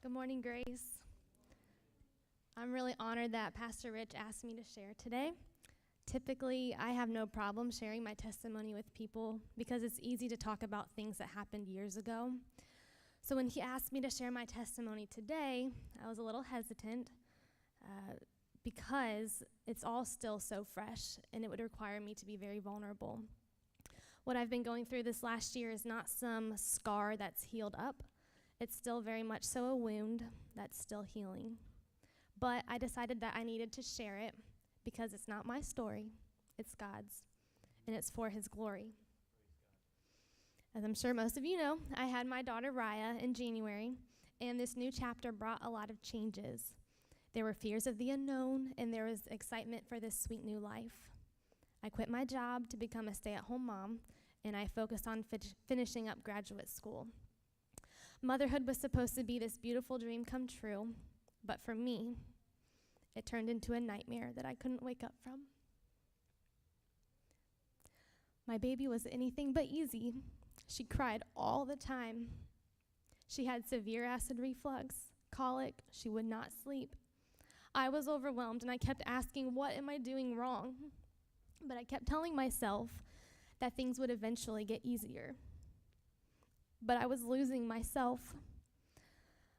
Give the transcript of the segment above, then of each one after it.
Good morning, Grace. I'm really honored that Pastor Rich asked me to share today. Typically, I have no problem sharing my testimony with people because it's easy to talk about things that happened years ago. So when he asked me to share my testimony today, I was a little hesitant because it's all still so fresh and it would require me to be very vulnerable. What I've been going through this last year is not some scar that's healed up. It's still very much so a wound that's still healing. But I decided that I needed to share it because it's not my story, it's God's, and it's for his glory. As I'm sure most of you know, I had my daughter Raya in January, and this new chapter brought a lot of changes. There were fears of the unknown, and there was excitement for this sweet new life. I quit my job to become a stay-at-home mom, and I focused on finishing up graduate school. Motherhood was supposed to be this beautiful dream come true, but for me, it turned into a nightmare that I couldn't wake up from. My baby was anything but easy. She cried all the time. She had severe acid reflux, colic. She would not sleep. I was overwhelmed, and I kept asking, what am I doing wrong? But I kept telling myself that things would eventually get easier. But I was losing myself.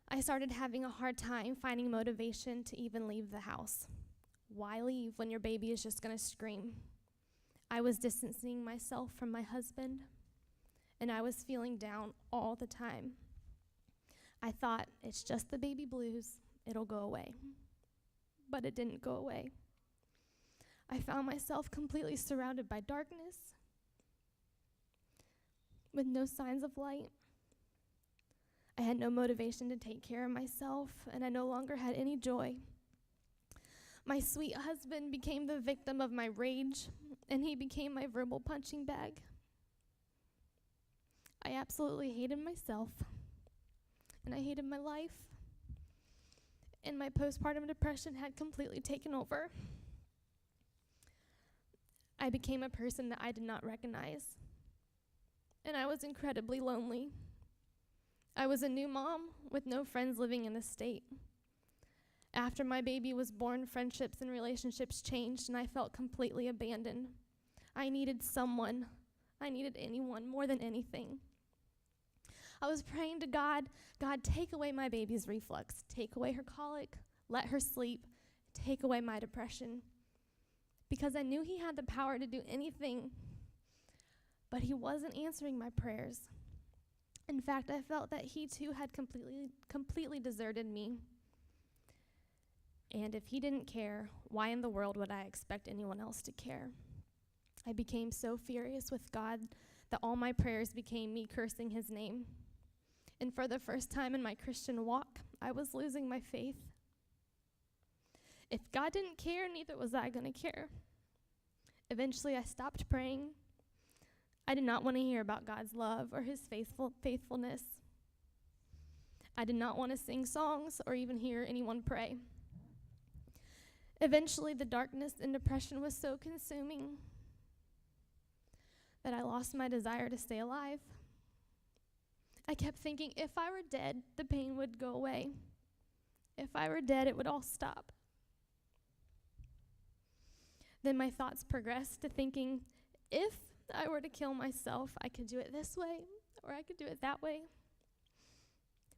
I started having a hard time finding motivation to even leave the house. Why leave when your baby is just going to scream? I was distancing myself from my husband, and I was feeling down all the time. I thought, it's just the baby blues. It'll go away. But it didn't go away. I found myself completely surrounded by darkness with no signs of light. I had no motivation to take care of myself, and I no longer had any joy. My sweet husband became the victim of my rage, and he became my verbal punching bag. I absolutely hated myself, and I hated my life, and my postpartum depression had completely taken over. I became a person that I did not recognize, and I was incredibly lonely. I was a new mom with no friends living in the state. After my baby was born, friendships and relationships changed, and I felt completely abandoned. I needed someone. I needed anyone more than anything. I was praying to God, God, take away my baby's reflux, take away her colic, let her sleep, take away my depression. Because I knew he had the power to do anything, but he wasn't answering my prayers. In fact, I felt that he too had completely deserted me. And if he didn't care, why in the world would I expect anyone else to care? I became so furious with God that all my prayers became me cursing his name. And for the first time in my Christian walk, I was losing my faith. If God didn't care, neither was I going to care. Eventually, I stopped praying. I did not want to hear about God's love or his faithfulness. I did not want to sing songs or even hear anyone pray. Eventually, the darkness and depression was so consuming that I lost my desire to stay alive. I kept thinking, if I were dead, the pain would go away. If I were dead, it would all stop. Then my thoughts progressed to thinking, if I were to kill myself, I could do it this way, or I could do it that way.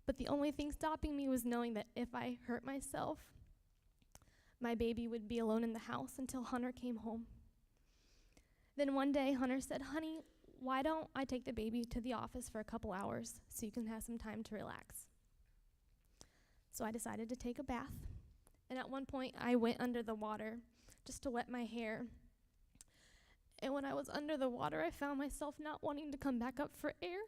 But the only thing stopping me was knowing that if I hurt myself, my baby would be alone in the house until Hunter came home. Then one day, Hunter said, honey, why don't I take the baby to the office for a couple hours so you can have some time to relax? So I decided to take a bath. And at one point, I went under the water just to wet my hair. And when I was under the water, I found myself not wanting to come back up for air.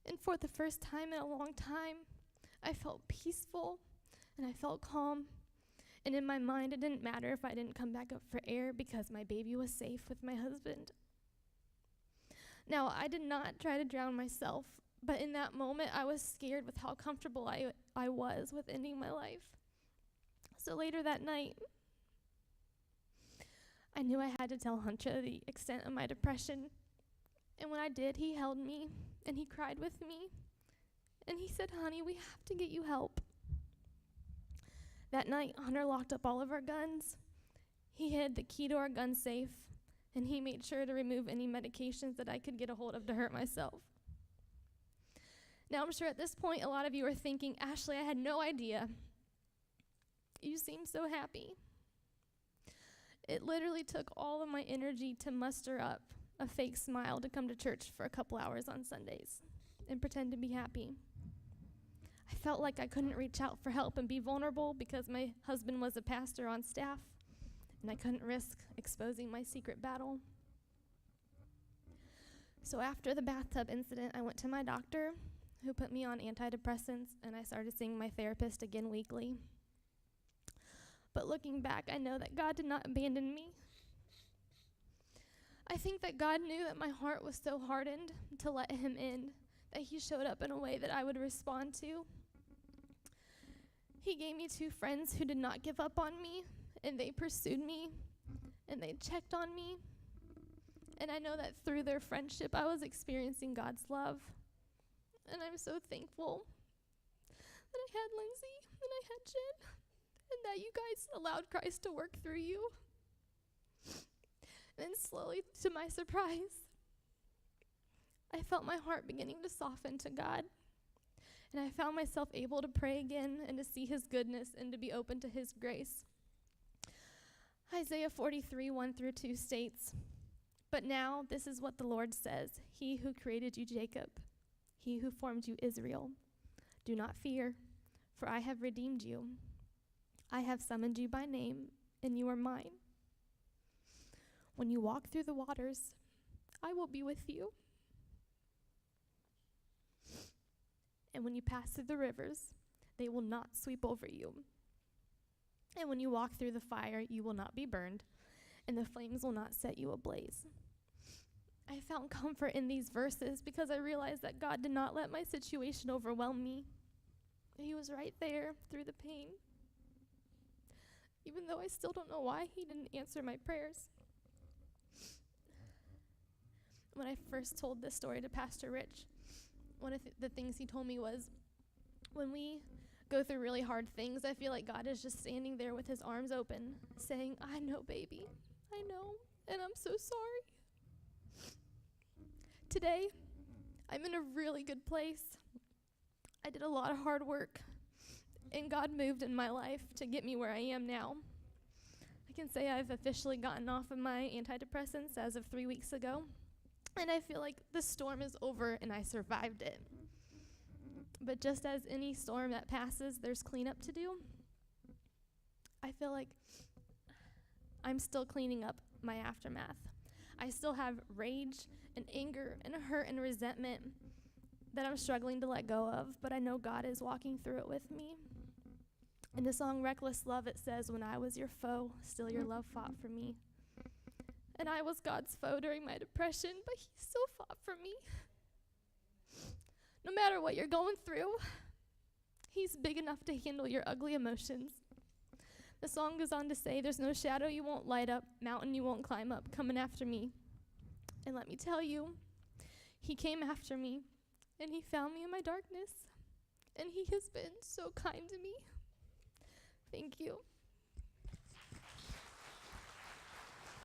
And for the first time in a long time, I felt peaceful and I felt calm. And in my mind, it didn't matter if I didn't come back up for air because my baby was safe with my husband. Now, I did not try to drown myself, but in that moment, I was scared with how comfortable I was with ending my life. So later that night, I knew I had to tell Hunter the extent of my depression. And when I did, he held me and he cried with me And he said, honey, we have to get you help. That night, Hunter locked up all of our guns. He hid the key to our gun safe, and he made sure to remove any medications that I could get a hold of to hurt myself. Now, I'm sure at this point, a lot of you are thinking, Ashley, I had no idea. You seem so happy. It literally took all of my energy to muster up a fake smile to come to church for a couple hours on Sundays and pretend to be happy. I felt like I couldn't reach out for help and be vulnerable because my husband was a pastor on staff, and I couldn't risk exposing my secret battle. So after the bathtub incident, I went to my doctor, who put me on antidepressants, and I started seeing my therapist again weekly. But looking back, I know that God did not abandon me. I think that God knew that my heart was so hardened to let him in, that he showed up in a way that I would respond to. He gave me 2 friends who did not give up on me, and they pursued me, and they checked on me. And I know that through their friendship, I was experiencing God's love. And I'm so thankful that I had Lindsay and I had Jen, and that you guys allowed Christ to work through you. And then slowly, to my surprise, I felt my heart beginning to soften to God. And I found myself able to pray again and to see his goodness and to be open to his grace. Isaiah 43:1-2 states, "But now this is what the Lord says, he who created you, Jacob, he who formed you, Israel. Do not fear, for I have redeemed you. I have summoned you by name, and you are mine. When you walk through the waters, I will be with you. And when you pass through the rivers, they will not sweep over you. And when you walk through the fire, you will not be burned, and the flames will not set you ablaze." I found comfort in these verses because I realized that God did not let my situation overwhelm me. He was right there through the pain. Even though I still don't know why he didn't answer my prayers. When I first told this story to Pastor Rich, one of the things he told me was, when we go through really hard things, I feel like God is just standing there with his arms open, saying, I know, baby, I know, and I'm so sorry. Today, I'm in a really good place. I did a lot of hard work, and God moved in my life to get me where I am now. I can say I've officially gotten off of my antidepressants as of 3 weeks ago, and I feel like the storm is over and I survived it. But just as any storm that passes, there's cleanup to do. I feel like I'm still cleaning up my aftermath. I still have rage and anger and hurt and resentment that I'm struggling to let go of, but I know God is walking through it with me. In the song Reckless Love, it says, "When I was your foe, still your love fought for me." And I was God's foe during my depression, but he still fought for me. No matter what you're going through, he's big enough to handle your ugly emotions. The song goes on to say, "There's no shadow you won't light up, mountain you won't climb up, coming after me." And let me tell you, he came after me, and he found me in my darkness, and he has been so kind to me. Thank you.